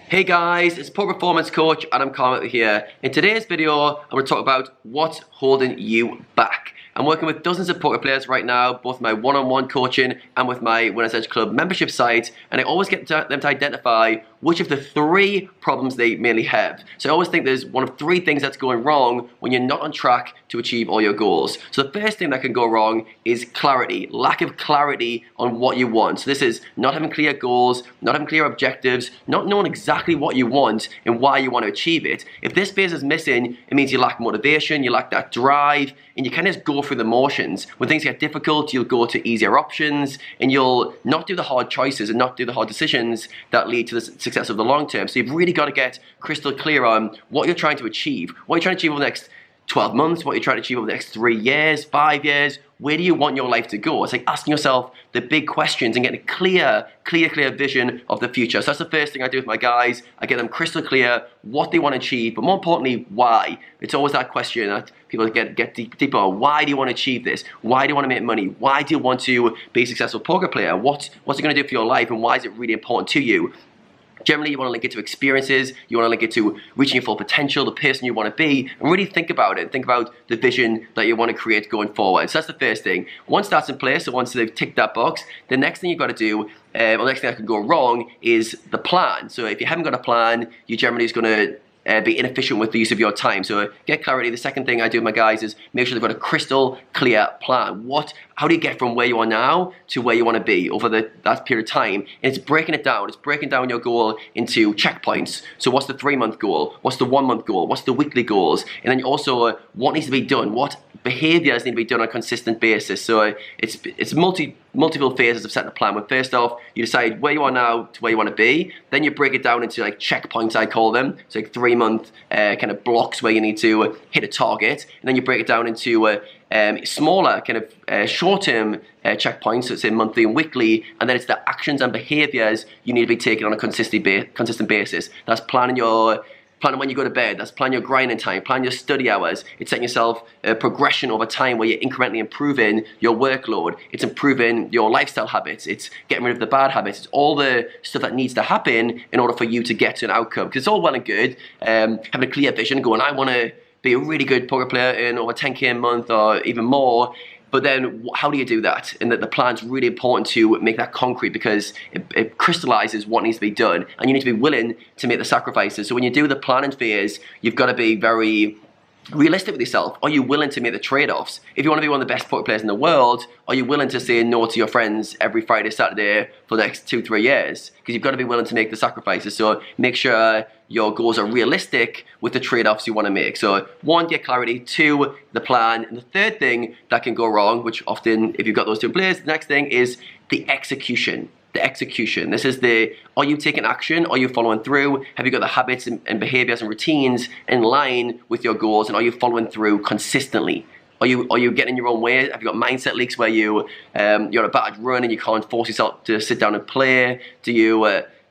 Hey guys, it's Poor Performance Coach Adam Carmichael here. In today's video, I'm going to talk about what's holding you back. I'm working with dozens of poker players right now, both my one-on-one coaching and with my Winners Edge Club membership site, and I always get them to identify which of the three problems they mainly have. So I always think there's one of three things that's going wrong when you're not on track to achieve all your goals. So the first thing that can go wrong is clarity, lack of clarity on what you want. So this is not having clear goals, not having clear objectives, not knowing exactly what you want and why you want to achieve it. If this phase is missing, it means you lack motivation, you lack that drive, and you kind of just go through the motions. When things get difficult, you'll go to easier options and you'll not do the hard choices and not do the hard decisions that lead to the success of the long term. So you've really got to get crystal clear on what you're trying to achieve, what you're trying to achieve over the next 12 months, what you're trying to achieve over the next 3 years, 5 years. Where do you want your life to go? It's like asking yourself the big questions and getting a clear vision of the future. So that's the first thing I do with my guys. I get them crystal clear what they want to achieve, but more importantly, why. It's always that question that people get deeper on. Why do you want to achieve this? Why do you want to make money? Why do you want to be a successful poker player? What's it going to do for your life, and why is it really important to you? Generally, you want to link it to experiences, you want to link it to reaching your full potential, the person you want to be, and really think about it. Think about the vision that you want to create going forward. So that's the first thing. Once that's in place, so once they've ticked that box, the next thing you've got to do, or the next thing that can go wrong, is the plan. So if you haven't got a plan, you generally is going to be inefficient with the use of your time. So get clarity. The second thing I do with my guys is make sure they've got a crystal clear plan. How do you get from where you are now to where you want to be over that period of time? And it's breaking it down. It's breaking down your goal into checkpoints. So what's the 3-month goal? What's the 1-month goal? What's the weekly goals? And then also what needs to be done? What behaviors need to be done on a consistent basis? So it's multiple phases of setting a plan. But first off, you decide where you are now to where you want to be. Then you break it down into like checkpoints, I call them. So like 3-month kind of blocks where you need to hit a target. And then you break it down into smaller kind of short-term checkpoints, so it's in monthly and weekly, and then it's the actions and behaviors you need to be taking on a consistent basis. That's planning when you go to bed, that's planning your grinding time, planning your study hours. It's setting yourself a progression over time where you're incrementally improving your workload. It's improving your lifestyle habits. It's getting rid of the bad habits. It's all the stuff that needs to happen in order for you to get to an outcome. Because it's all well and good having a clear vision, going, I want to be a really good poker player, earn over 10K a month or even more. But then how do you do that? And that the plan's really important to make that concrete, because it crystallizes what needs to be done, and you need to be willing to make the sacrifices. So when you do the planning phase, you've got to be very realistic with yourself. Are you willing to make the trade-offs? If you want to be one of the best poker players in the world, are you willing to say no to your friends every Friday, Saturday for the next 2-3 years? Because you've got to be willing to make the sacrifices. So make sure your goals are realistic with the trade-offs you want to make. So 1, get clarity. 2, the plan. And the third thing that can go wrong, which often, if you've got those two in place, the next thing is the execution. The execution. This is are you taking action? Are you following through? Have you got the habits and behaviors and routines in line with your goals? And are you following through consistently? Are you getting in your own way? Have you got mindset leaks where you're on a bad run and you can't force yourself to sit down and play? Do you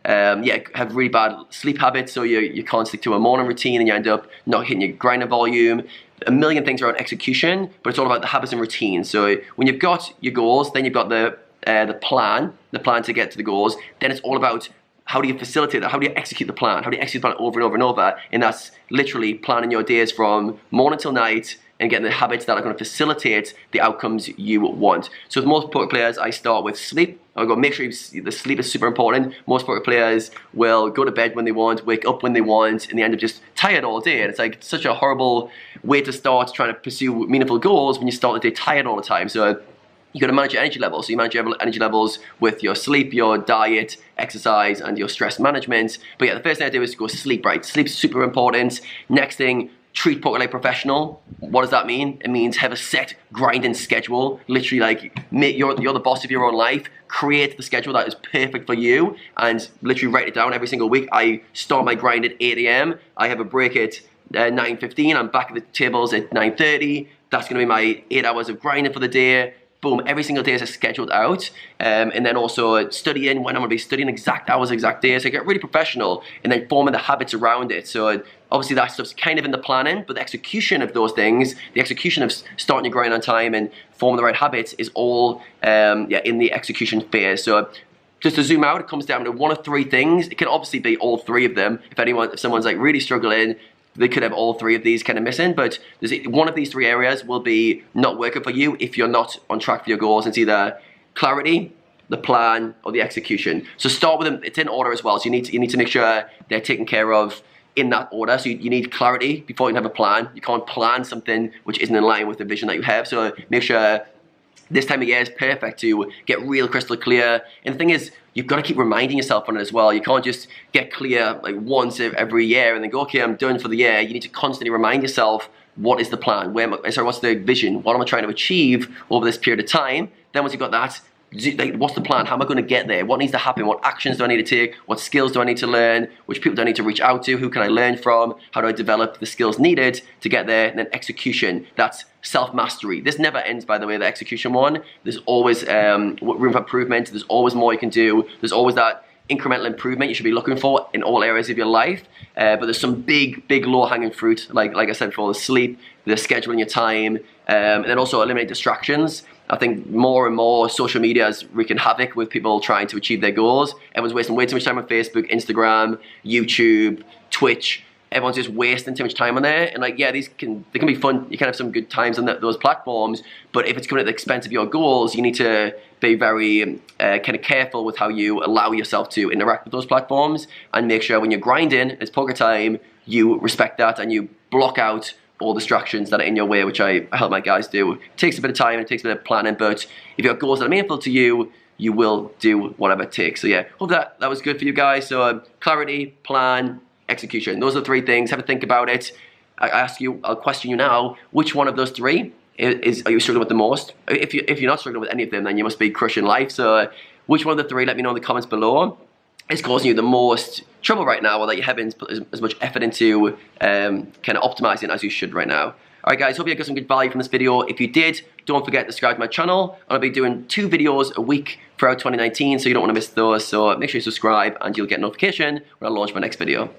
have really bad sleep habits, so you can't stick to a morning routine and you end up not hitting your grinder volume? A million things around execution, but it's all about the habits and routines. So when you've got your goals, then you've got the plan to get to the goals. Then it's all about how do you facilitate that? How do you execute the plan? How do you execute the plan over and over and over? And that's literally planning your days from morning till night and getting the habits that are going to facilitate the outcomes you want. So with most poker players, I start with sleep. I go, make sure the sleep is super important. Most poker players will go to bed when they want, wake up when they want, and they end up just tired all day. And it's like such a horrible way to start trying to pursue meaningful goals when you start the day tired all the time. So you got to manage your energy levels. So you manage your energy levels with your sleep, your diet, exercise, and your stress management. But yeah, the first thing I do is go sleep, right? Sleep's super important. Next thing, treat poker like a professional. What does that mean? It means have a set grinding schedule. Literally, like, you're the boss of your own life. Create the schedule that is perfect for you and literally write it down every single week. I start my grind at 8 a.m. I have a break at 9:15. I'm back at the tables at 9:30. That's going to be my 8 hours of grinding for the day. Boom, every single day is scheduled out. And then also studying when I'm going to be studying, exact hours, exact days. So I get really professional and then forming the habits around it. So obviously that stuff's kind of in the planning, but the execution of those things, the execution of starting your grind on time and forming the right habits is all in the execution phase. So just to zoom out, it comes down to one of three things. It can obviously be all three of them. If someone's like really struggling, they could have all three of these kind of missing, but one of these three areas will be not working for you if you're not on track for your goals. It's either clarity, the plan, or the execution. So start with them. It's in order as well. So you need to make sure they're taken care of in that order. So you need clarity before you can have a plan. You can't plan something which isn't in line with the vision that you have. So make sure this time of year is perfect to get real crystal clear. And the thing is, you've got to keep reminding yourself on it as well. You can't just get clear like once every year and then go, okay, I'm done for the year. You need to constantly remind yourself, what is the plan? What's the vision? What am I trying to achieve over this period of time? Then once you've got that, what's the plan? How am I going to get there? What needs to happen? What actions do I need to take? What skills do I need to learn? Which people do I need to reach out to? Who can I learn from? How do I develop the skills needed to get there? And then execution. That's self-mastery. This never ends, by the way, the execution one. There's always room for improvement. There's always more you can do. There's always that incremental improvement you should be looking for in all areas of your life. But there's some big low-hanging fruit, like I said before, the sleep, the scheduling your time, and then also eliminate distractions. I think more and more social media is wreaking havoc with people trying to achieve their goals. Everyone's wasting way too much time on Facebook, Instagram, YouTube, Twitch. Everyone's just wasting too much time on there. And like, yeah, they can be fun. You can have some good times on those platforms, but if it's coming at the expense of your goals, you need to be very kind of careful with how you allow yourself to interact with those platforms, and make sure when you're grinding, it's poker time, you respect that and you block out all distractions that are in your way, which I help my guys do. It takes a bit of time, it takes a bit of planning, but if you have goals that are meaningful to you, you will do whatever it takes. So yeah, hope that was good for you guys. So clarity, plan, execution. Those are the three things. Have a think about it. I'll question you now, which one of those three are you struggling with the most? If you're not struggling with any of them, then you must be crushing life. So which one of the three, let me know in the comments below, is causing you the most trouble right now, or that you're having as much effort into kind of optimizing as you should right now. Alright guys, hope you got some good value from this video. If you did, don't forget to subscribe to my channel. I'll be doing 2 videos a week throughout 2019, so you don't want to miss those. So make sure you subscribe and you'll get a notification when I launch my next video.